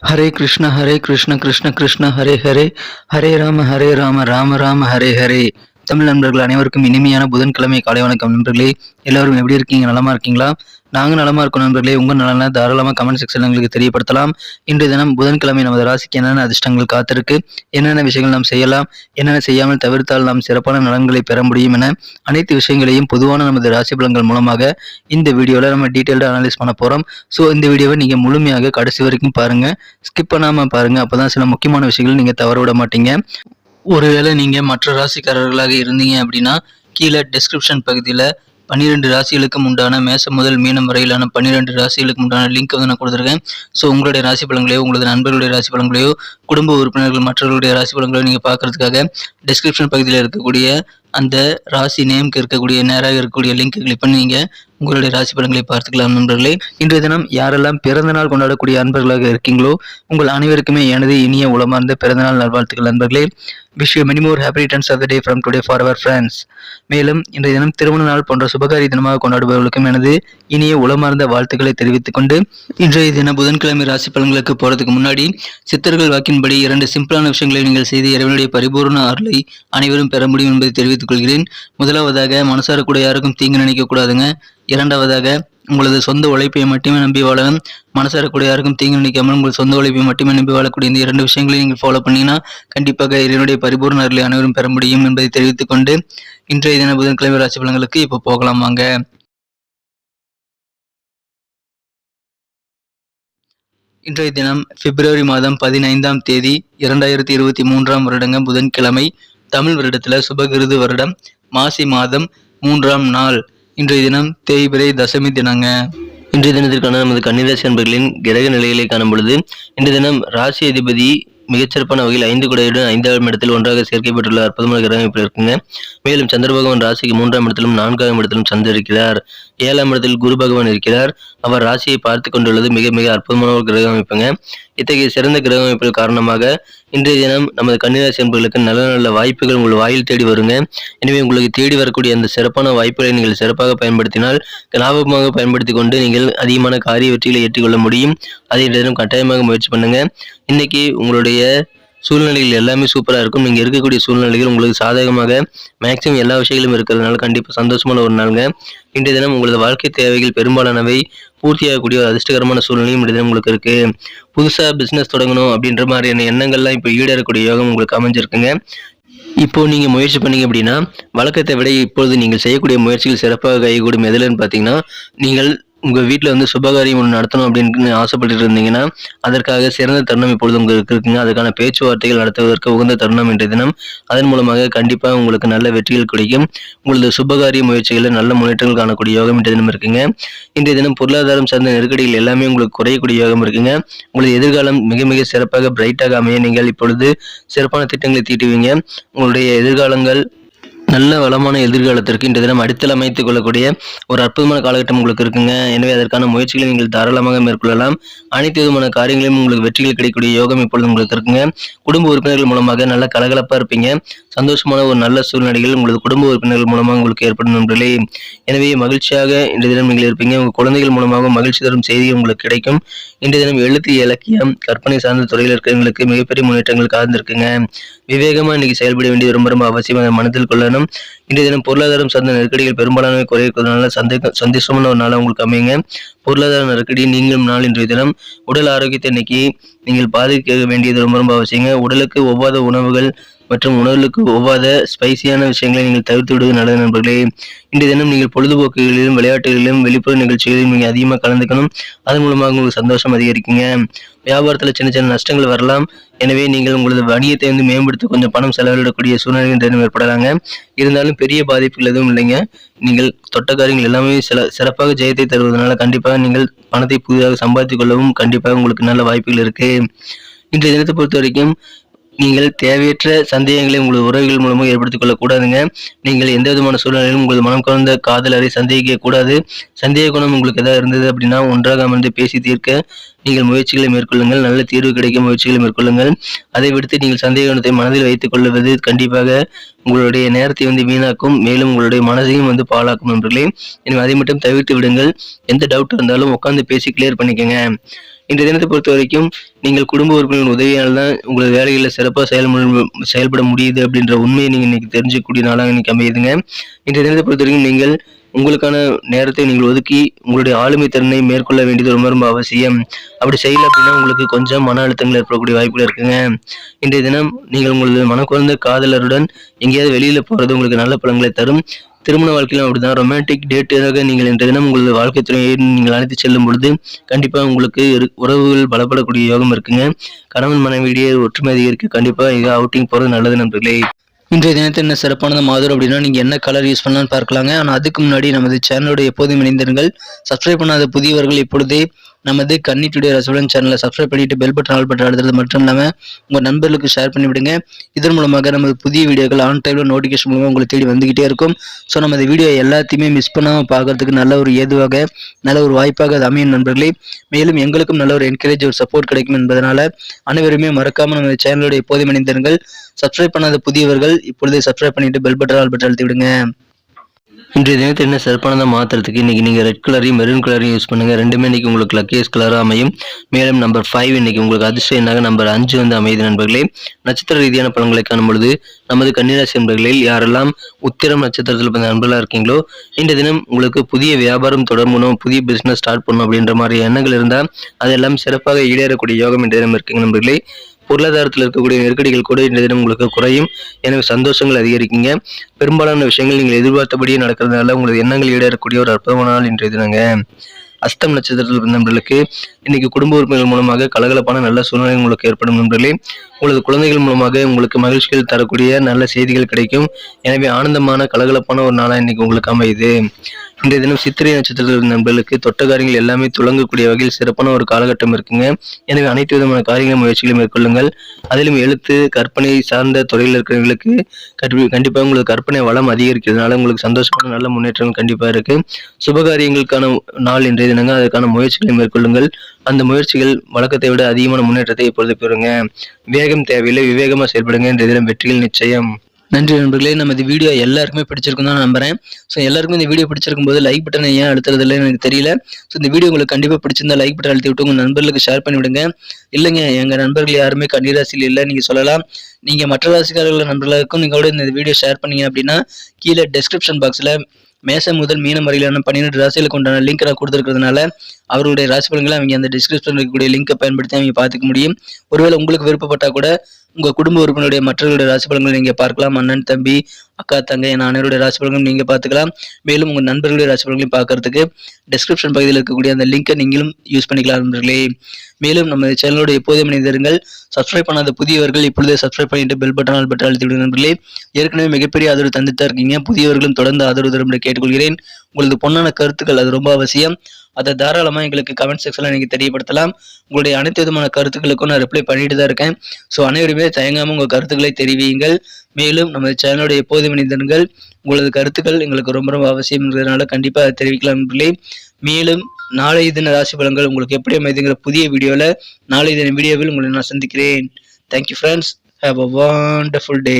ஹரே கிருஷ்ண கிருஷ்ண கிருஷ்ண ஹரே ஹரே, ஹரே ராம ராம ராம ஹரே ஹரே. தமிழ் நண்பர்கள் அனைவருக்கும் இனிமையான புதன்கிழமை காலை வணக்கம் நண்பர்களே. எல்லாரும் எப்படி இருக்கீங்க? நலமா இருக்கீங்களா? நாங்கள் நலமா இருக்கோம் நண்பர்களே. உங்கள் நலனை தாராளமாக கமெண்ட் செக்ஷன் எங்களுக்கு தெரியப்படுத்தலாம். இன்றைய தினம் புதன்கிழமை நமது ராசிக்கு என்னென்ன அதிர்ஷ்டங்கள் காத்திருக்கு, என்னென்ன விஷயங்கள் நாம் செய்யலாம், என்னென்ன செய்யாமல் தவிர்த்தால் நாம் சிறப்பான நலன்களை பெற முடியும் என அனைத்து விஷயங்களையும் பொதுவான நமது ராசி பலன்கள் மூலமாக இந்த வீடியோவில் நம்ம டீட்டெயில்டாக அனலைஸ் பண்ண போகிறோம். ஸோ இந்த வீடியோவை நீங்கள் முழுமையாக கடைசி வரைக்கும் பாருங்கள், ஸ்கிப் பண்ணாமல் பாருங்கள். அப்போ தான் சில முக்கியமான விஷயங்கள் நீங்கள் தவற விட மாட்டீங்க. ஒருவேளை நீங்கள் மற்ற ராசிக்காரர்களாக இருந்தீங்க அப்படின்னா கீழே டிஸ்கிரிப்ஷன் பகுதியில் 12 ராசிகளுக்கும் உண்டான மேசம் முதல் மீனம் வரையிலான 12 ராசிகளுக்கு உண்டான லிங்க் வந்து நான் கொடுத்துருக்கேன். ஸோ உங்களுடைய ராசி பலன்களையோ, உங்களது நண்பர்களுடைய ராசி பலன்களையோ, குடும்ப உறுப்பினர்கள் மற்றவர்களுடைய ராசி பலன்களையோ நீங்கள் பார்க்கறதுக்காக டிஸ்கிரிப்ஷன் பகுதியில் இருக்கக்கூடிய அந்த ராசி நேமுக்கு இருக்கக்கூடிய நேராக இருக்கக்கூடிய லிங்க் கிளிக் பண்ணி நீங்கள் உங்களுடைய ராசி பலன்களை பார்த்துக்கலாம் நண்பர்களே. இன்றைய தினம் யாரெல்லாம் பிறந்த நாள் கொண்டாடக்கூடிய அன்பர்களாக இருக்கீங்களோ உங்கள் அனைவருக்குமே எனது இனிய உளமார்ந்த பிறந்தநாள் நல்வாழ்த்துக்கள் நண்பர்களே. Wish you many more happy returns of the day from today for our friends. மேலும் இன்றைய தினம் திருமண நாள் போன்ற சுபகாரி தினமாக கொண்டாடுபவர்களுக்கும் எனது இனிய உளமார்ந்த வாழ்த்துக்களை தெரிவித்துக் கொண்டு இன்றைய தினம் புதன்கிழமை ராசி பலன்களுக்கு போறதுக்கு முன்னாடி சித்தர்கள் வாக்கின்படி 2 சிம்பிளான விஷயங்களை நீங்கள் செய்து இறைவனுடைய பரிபூர்ண அருளை அனைவரும் பெற முடியும் என்பதை தெரிவித்துக் கொள்கிறேன். முதலாவதாக, மனசார கூட யாருக்கும் தீங்கு நினைக்க கூடாதுங்க. இரண்டாவதாக, உங்களது சொந்த உழைப்பை மட்டுமே நம்பி வாழணும். மனசார கூட யாருக்கும் தீங்கு நினைக்காமல் உங்கள் சொந்த உழைப்பை மட்டுமே நம்பி வாழக்கூடிய இந்த 2 விஷயங்களையும் நீங்கள் ஃபாலோ பண்ணீங்கன்னா கண்டிப்பாக இறைவனுடைய பரிபூர்ண அருளை அனைவரும் பெற முடியும் என்பதை தெரிவித்துக் கொண்டு இன்றைய தின புதன்கிழமை ராசி பலன்களுக்கு இப்போ போகலாம் வாங்க. இன்றைய தினம் பிப்ரவரி மாதம் 15ஆம் தேதி 2023ஆம் வருடங்க புதன்கிழமை. தமிழ் வருடத்தில் சுபகிருது வருடம் மாசி மாதம் 3ஆம் நாள். இன்றைய தினம் தேய்பிறை தசமி தினங்க. இன்றைய தினத்திற்கான நமது கன்னிராசி அன்பர்களின் கிரக நிலைகளை காணும் பொழுது இன்றைய தினம் ராசி அதிபதி மிகச்சிறப்பான வகையில் 5 குடையுடன் 5ஆம் இடத்தில் ஒன்றாக சேர்க்கப்பட்டுள்ள அற்புதமான கிரக அமைப்பில் இருக்குங்க. மேலும் சந்திர பகவான் ராசிக்கு 3ஆம் இடத்திலும் 4ஆம் இடத்திலும் சந்திருக்கிறார். 7ஆம் இடத்தில் குரு பகவான் இருக்கிறார். அவர் ராசியை பார்த்து கொண்டுள்ளது மிக மிக அற்புதமான ஒரு கிரக அமைப்புங்க. இத்தகைய சிறந்த கிரக அமைப்பில் காரணமாக இன்றைய தினம் நமது கன்னிராசி அன்பர்களுக்கு நல்ல நல்ல வாய்ப்புகள் உங்கள் வாயில் தேடி வருங்க. எனவே உங்களுக்கு தேடி வரக்கூடிய அந்த சிறப்பான வாய்ப்புகளை நீங்கள் சிறப்பாக பயன்படுத்தினால் லாபமாக பயன்படுத்தி கொண்டு நீங்கள் அதிகமான காரிய வெற்றிகளை ஏற்றிக்கொள்ள முடியும். அதை இன்றைய தினம் கட்டாயமாக முயற்சி பண்ணுங்க. இன்னைக்கு உங்களுடைய சூழ்நிலைகள் எல்லாமே சூப்பராக இருக்கும். நீங்கள் இருக்கக்கூடிய சூழ்நிலைகள் உங்களுக்கு சாதகமாக மேக்சிமம் எல்லா விஷயங்களும் இருக்கிறதுனால கண்டிப்பாக சந்தோஷமான ஒரு நாளுங்க. இன்றைய தினம் உங்களது வாழ்க்கை தேவைகள் பெரும்பாலானவை பூர்த்தியாகக்கூடிய ஒரு அதிர்ஷ்டகரமான சூழ்நிலையும் இன்றைய தினம் உங்களுக்கு இருக்கு. புதுசாக பிஸ்னஸ் தொடங்கணும் அப்படின்ற மாதிரியான எண்ணங்கள்லாம் இப்போ ஈடேறக்கூடிய யோகம் உங்களுக்கு அமைஞ்சிருக்குங்க. இப்போ நீங்க முயற்சி பண்ணீங்க அப்படின்னா வழக்கத்தை விட இப்பொழுது நீங்கள் செய்யக்கூடிய முயற்சிகள் சிறப்பாக கைகூடும். எதுலன்னு பார்த்தீங்கன்னா, நீங்கள் உங்க வீட்டில் வந்து சுபகாரியம் ஒன்று நடத்தணும் அப்படின்னு ஆசைப்பட்டு இருந்தீங்கன்னா அதற்காக சிறந்த தருணம் இப்பொழுது உங்களுக்கு இருக்குங்க. அதுக்கான பேச்சுவார்த்தைகள் நடத்துவதற்கு உகந்த தருணம் இன்றைய தினம். அதன் மூலமாக கண்டிப்பாக உங்களுக்கு நல்ல வெற்றிகள் கிடைக்கும். உங்களது சுபகாரிய முயற்சிகளில் நல்ல முன்னேற்றங்கள் காணக்கூடிய யோகம் இன்றைய தினம் இருக்குங்க. இன்றைய தினம் பொருளாதாரம் சார்ந்த நெருக்கடிகள் எல்லாமே உங்களுக்கு குறையக்கூடிய யோகம் இருக்குங்க. உங்களது எதிர்காலம் மிக மிக சிறப்பாக பிரைட்டாக அமைய நீங்கள் இப்பொழுது சிறப்பான திட்டங்களை தீட்டுவீங்க. உங்களுடைய எதிர்காலங்கள் நல்ல வளமான எதிர்காலத்திற்கு இன்றைய தினம் அடித்தளம் அமைத்துக் கொள்ளக்கூடிய ஒரு அற்புதமான காலகட்டம் உங்களுக்கு இருக்குங்க. எனவே அதற்கான முயற்சிகளை நீங்கள் தாராளமாக மேற்கொள்ளலாம். அனைத்து விதமான காரியங்களையும் உங்களுக்கு வெற்றிகள் கிடைக்கக்கூடிய யோகம் இப்பொழுது உங்களுக்கு இருக்குங்க. குடும்ப உறுப்பினர்கள் மூலமாக நல்ல கலகலப்பாக இருப்பீங்க. சந்தோஷமான ஒரு நல்ல சூழ்நிலைகள் உங்களது குடும்ப உறுப்பினர்கள் மூலமாக உங்களுக்கு ஏற்படும் நண்பர்களே. எனவே மகிழ்ச்சியாக இன்றைய தினம் நீங்கள் இருப்பீங்க. உங்கள் குழந்தைகள் மூலமாக மகிழ்ச்சி தரும் செய்தி உங்களுக்கு கிடைக்கும். இன்றைய தினம் எழுத்து, இலக்கியம், கற்பனை சார்ந்த துறையில் இருக்கிறவங்களுக்கு மிகப்பெரிய முன்னேற்றங்கள் காத்திருக்குங்க. விவேகமாக இன்னைக்கு செயல்பட வேண்டியது ரொம்ப ரொம்ப அவசியமாக மனதில் கொள்ளணும். இன்றைய தினம் பொருளாதாரம் சார்ந்த நெருக்கடிகள் பெரும்பாலானவை குறைக்கிறதுனால சந்தோஷமான ஒரு நாளாக உங்களுக்கு அமையுங்க. பொருளாதார நெருக்கடி நீங்களும் நாள். இன்றைய தினம் உடல் ஆரோக்கியத்தை இன்னைக்கு நீங்கள் பாதிக்க வேண்டியது ரொம்ப ரொம்ப அவசியங்க. உடலுக்கு ஒவ்வாத உணவுகள் மற்றும் உணவுகளுக்கு ஒவ்வாத ஸ்பைசியான விஷயங்களை நீங்கள் தவிர்த்து விடுவது நல்லது நண்பர்களே. இன்றைய தினம் நீங்கள் பொழுதுபோக்குகளிலும் விளையாட்டுகளிலும் வெளிப்புற நிகழ்ச்சிகளிலும் நீங்கள் அதிகமாக கலந்துக்கணும். அதன் மூலமாக உங்களுக்கு சந்தோஷம் அதிகரிக்குங்க. வியாபாரத்தில் சின்ன சின்ன நஷ்டங்கள் வரலாம். எனவே நீங்கள் உங்களது வணிகத்தை வந்து மேம்படுத்த கொஞ்சம் பணம் செலவிடக்கூடிய சூழ்நிலை ஏற்படலாங்க. இருந்தாலும் பெரிய பாதிப்புகள் எதுவும் இல்லைங்க. நீங்கள் தொட்ட காரியங்கள் எல்லாமே சிறப்பாக ஜெயத்தை தருவதனால கண்டிப்பாக நீங்கள் பணத்தை புதிதாக சம்பாதித்துக் கொள்ளவும் கண்டிப்பாக உங்களுக்கு நல்ல வாய்ப்புகள் இருக்கு. இன்றைய தினத்தை பொறுத்த வரைக்கும் நீங்கள் தேவையற்ற சந்தேகங்களை உங்களது உறவுகள் மூலமாக ஏற்படுத்திக் கொள்ளக்கூடாதுங்க. நீங்கள் எந்த விதமான சூழ்நிலையிலும் உங்களது மனம் கலந்த காதலரை சந்தேகிக்க கூடாது. சந்தேக குணம் உங்களுக்கு ஏதாவது இருந்தது அப்படின்னா ஒன்றாக அமர்ந்து பேசி தீர்க்க நீங்கள் முயற்சிகளை மேற்கொள்ளுங்கள். நல்ல தீர்வு கிடைக்க முயற்சிகளை மேற்கொள்ளுங்கள். அதை விடுத்து நீங்கள் சந்தேக குணத்தை மனதில் வைத்துக் கொள்வது கண்டிப்பாக உங்களுடைய நேரத்தை வந்து வீணாக்கும். மேலும் உங்களுடைய மனதையும் வந்து பாழாக்கும் நண்பர்களே. எனவே அதை மட்டும் தவிர்த்து விடுங்கள். எந்த டவுட் இருந்தாலும் உட்காந்து பேசி கிளியர் பண்ணிக்கோங்க. இன்றைய தினத்தை பொறுத்த வரைக்கும் நீங்கள் குடும்ப உறுப்பினர்கள் உதவியால் தான் உங்களது வேலைகளில் சிறப்பாக செயல்பட முடியுது அப்படின்ற உண்மையை நீங்கள் இன்னைக்கு தெரிஞ்சுக்கக்கூடிய நாளாக இன்னைக்கு அமையுதுங்க. இன்றைய தினத்தை பொறுத்த வரைக்கும் நீங்கள் உங்களுக்கான நேரத்தை நீங்கள் ஒதுக்கி உங்களுடைய ஆளுமை திறனை மேற்கொள்ள வேண்டியது ரொம்ப ரொம்ப அவசியம். அப்படி செய்யல அப்படின்னா உங்களுக்கு கொஞ்சம் மன அழுத்தங்கள் ஏற்படக்கூடிய வாய்ப்புகள் இருக்குங்க. இன்றைய தினம் நீங்கள் உங்களது மனக்குழந்த காதலருடன் எங்கேயாவது வெளியில போறது உங்களுக்கு நல்ல பலன்களை தரும். திருமண வாழ்க்கையிலும் அப்படிதான். ரொமான்டிக் டேட்டாக நீங்கள் இன்றைய தினம் உங்களது வாழ்க்கை துணையை நீங்கள் அழைத்து செல்லும் பொழுது கண்டிப்பா உங்களுக்கு உறவுகள் பலப்படக்கூடிய யோகம் இருக்குங்க. கணவன் மனைவியிடையே ஒற்றுமை அதிகரிக்க கண்டிப்பா அவுட்டிங் போறது நல்லது நண்பர்களே. இன்றைய தினத்தில் என்ன சிறப்பானது மாதம் அப்படின்னா நீங்கள் என்ன கலர் யூஸ் பண்ணலாம்னு பார்க்கலாங்க. ஆனால் அதுக்கு முன்னாடி நமது சேனலோட எப்போதும் இணைந்திருங்கள். சப்ஸ்கிரைப் பண்ணாத புதியவர்கள் இப்பொழுதே நமது கன்னி டுடே ரசோலன் சேனலை சப்ஸ்கிரைப் பண்ணிட்டு பெல் பட்டன் ஆல் பட்டன் அழுத்துறது மட்டும் இல்லாமல் உங்கள் நண்பர்களுக்கு ஷேர் பண்ணி விடுங்க. இதன் மூலமாக நமது புதிய வீடியோக்கள் ஆன் டைமில் நோட்டிஃபிகேஷன் மூலமாக உங்களை தேடி வந்துகிட்டே இருக்கும். ஸோ நமது வீடியோ எல்லாத்தையுமே மிஸ் பண்ணாமல் பார்க்கறதுக்கு நல்ல ஒரு ஏதுவாக நல்ல ஒரு வாய்ப்பாக அது அமையும் நண்பர்களே. மேலும் எங்களுக்கும் நல்ல ஒரு என்கரேஜ் ஒரு சப்போர்ட் கிடைக்கும் என்பதனால அனைவருமே மறக்காமல் நமது சேனலோட எப்போதும் இணைந்திருங்கள். சப்ஸ்கிரைப் பண்ணாத புதியவர்கள் இப்பொழுதே சப்ஸ்கிரைப் பண்ணிட்டு பெல் பட்டன் ஆல் பட்டன் அழுத்தி விடுங்க. இன்றைய தினத்தை என்ன சிறப்பானதாக மாற்றுறதுக்கு இன்றைக்கி நீங்கள் ரெட் கலரையும் மெரூன் கலரையும் யூஸ் பண்ணுங்கள். ரெண்டுமே இன்றைக்கி உங்களுக்கு லக்கியஸ்ட் கலராக அமையும். மேலும் நம்பர் 5 இன்றைக்கி உங்களுக்கு அதிர்ஷ்ட எண்ணாக நம்பர் 5 வந்து அமையுது நண்பர்களே. நட்சத்திர ரீதியான பலன்களை காணும் பொழுது நமது கன்னிராசி நண்பர்களில் யாரெல்லாம் உத்திரம் நட்சத்திரத்தில் பிறந்த நண்பர்களாக இருக்கீங்களோ இன்றைய தினம் உங்களுக்கு புதிய வியாபாரம் தொடங்கணும், புதிய பிஸ்னஸ் ஸ்டார்ட் பண்ணணும் அப்படின்ற மாதிரி எண்ணங்கள் இருந்தால் அதெல்லாம் சிறப்பாக ஈடேறக்கூடிய யோகம் இன்றைய தினம் இருக்குங்க நண்பர்களே. பொருளாதாரத்தில் இருக்கக்கூடிய நெருக்கடிகள் கூட இன்றைய தினம் உங்களுக்கு குறையும். எனவே சந்தோஷங்கள் அதிகரிக்குங்க. பெரும்பாலான விஷயங்கள் நீங்கள் எதிர்பார்த்தபடியே நடக்கிறதுனால உங்களது எண்ணங்கள் ஈடேறக்கூடிய ஒரு அற்புதமான நாள் இன்றைய தினங்க. அஸ்தம் நட்சத்திரத்தில் நண்பர்களுக்கு இன்னைக்கு குடும்ப உறுப்பினர்கள் மூலமாக கலகலப்பான நல்ல சூழ்நிலை உங்களுக்கு ஏற்படும் நண்பர்களே. உங்களது குழந்தைகள் மூலமாக உங்களுக்கு மகிழ்ச்சிகள் தரக்கூடிய நல்ல செய்திகள் கிடைக்கும். எனவே ஆனந்தமான கலகலப்பான ஒரு நாளாக இன்னைக்கு உங்களுக்கு அமையுது. இன்றைய தினம் சித்திரை நட்சத்திரத்தில் நண்பர்களுக்கு தொட்ட காரியங்கள் எல்லாமே துளங்கக்கூடிய வகையில் சிறப்பான ஒரு காலகட்டம் இருக்குங்க. எனவே அனைத்து விதமான காரியங்கள் முயற்சிகளை மேற்கொள்ளுங்கள். அதிலும் எழுத்து கற்பனை சார்ந்த துறையில் இருக்கிறவங்களுக்கு கண்டிப்பாக உங்களுக்கு கற்பனை வளம் அதிகரிக்கிறதுனால உங்களுக்கு சந்தோஷமான நல்ல முன்னேற்றங்கள் கண்டிப்பாக இருக்கு. சுபகாரியங்களுக்கான நாள் இன்றைய தினங்க. அதற்கான முயற்சிகளை மேற்கொள்ளுங்கள். அந்த முயற்சிகள் வழக்கத்தை விட அதிகமான முன்னேற்றத்தை இப்பொழுது பெறுங்க. வேகம் தேவையில்லை, விவேகமாக செயல்படுங்க. இன்றைய தினம் வெற்றிகள் நிச்சயம். நன்றி நண்பர்களே. நம்ம இந்த வீடியோ எல்லாருக்குமே பிடிச்சிருக்கும் தான் நம்புறேன். ஸோ எல்லாருக்கும் இந்த வீடியோ பிடிச்சிருக்கும் போது லைக் பட்டனை ஏன் அழுத்துறது இல்லைன்னு எனக்கு தெரியல. ஸோ இந்த வீடியோ உங்களுக்கு கண்டிப்பாக பிடிச்சிருந்தா லைக் பட்டன் அழுத்தி விட்டு உங்கள் நண்பர்களுக்கு ஷேர் பண்ணி விடுங்க. இல்லைங்க எங்கள் நண்பர்கள் யாருமே கன்னிராசியில் இல்லை நீங்கள் சொல்லலாம். நீங்கள் மற்ற ராசிக்காரர்கள் நண்பர்களுக்கும் நீங்கள் கூட இந்த வீடியோ ஷேர் பண்ணீங்க அப்படின்னா கீழே டெஸ்கிரிப்ஷன் பாக்ஸில் மேசம் முதல் மீனம் வரையிலான 12 ராசிகளுக்கு உண்டான லிங்க் நான் கொடுத்துருக்கிறதுனால அவருடைய ராசி பலன்களை அவங்க அந்த டிஸ்கிரிப்ஷன் இருக்கக்கூடிய லிங்கை பயன்படுத்தி அவங்க பார்த்துக்க முடியும். ஒருவேளை உங்களுக்கு விருப்பப்பட்டால் கூட உங்கள் குடும்ப உறுப்பினருடைய மற்றவர்களுடைய ராசி பலன்களை நீங்கள் பார்க்கலாம். அண்ணன் தம்பி அக்கா தங்கை என அனைவருடைய ராசி பலன்களும் நீங்கள் பார்த்துக்கலாம். மேலும் உங்கள் நண்பர்களுடைய ராசி பலன்களையும் பார்க்கறதுக்கு டிஸ்கிரிப்ஷன் பகுதியில் இருக்கக்கூடிய அந்த லிங்கை நீங்களும் யூஸ் பண்ணிக்கலாம் நண்பர்களே. மேலும் நம்ம சேனலோட எப்போதும் இணைந்திருங்கள். சப்ஸ்கிரைப் பண்ணாத புதியவர்கள் இப்பொழுதே சப்ஸ்கிரைப் பண்ணிட்டு பெல் பட்டன் ஆல் பட்டன் அழுத்தி விடுங்க நண்பர்களே. ஏற்கனவே மிகப்பெரிய ஆதரவு தந்துட்டு இருக்கீங்க. புதியவர்களும் தொடர்ந்து ஆதரவு தரும் கேட்டுக்கொள்கிறேன். உங்களது பொன்னான கருத்துக்கள் அது ரொம்ப அவசியம். அதை தாராளமாக எங்களுக்கு கமெண்ட் செக்ஷனில் நீங்கள் தெரியப்படுத்தலாம். உங்களுடைய அனைத்து விதமான கருத்துக்களுக்கும் நான் ரிப்ளை பண்ணிட்டு தான் இருக்கேன். ஸோ அனைவருமே தயங்காமல் உங்கள் கருத்துக்களை தெரிவியுங்கள். மேலும் நம்ம சேனலோட எப்போதும் இணைந்திருங்கள். உங்களது கருத்துக்கள் எங்களுக்கு ரொம்ப ரொம்ப அவசியம்ன்றதுனால கண்டிப்பாக தெரிவிக்கலாம் நண்பர்களே. மேலும் நாளை தின ராசி பலன்கள் உங்களுக்கு எப்படி அமைதுங்கிற புதிய வீடியோவில் நாளை தின வீடியோவில் உங்களை நான் சந்திக்கிறேன். Thank you friends. Have a wonderful day.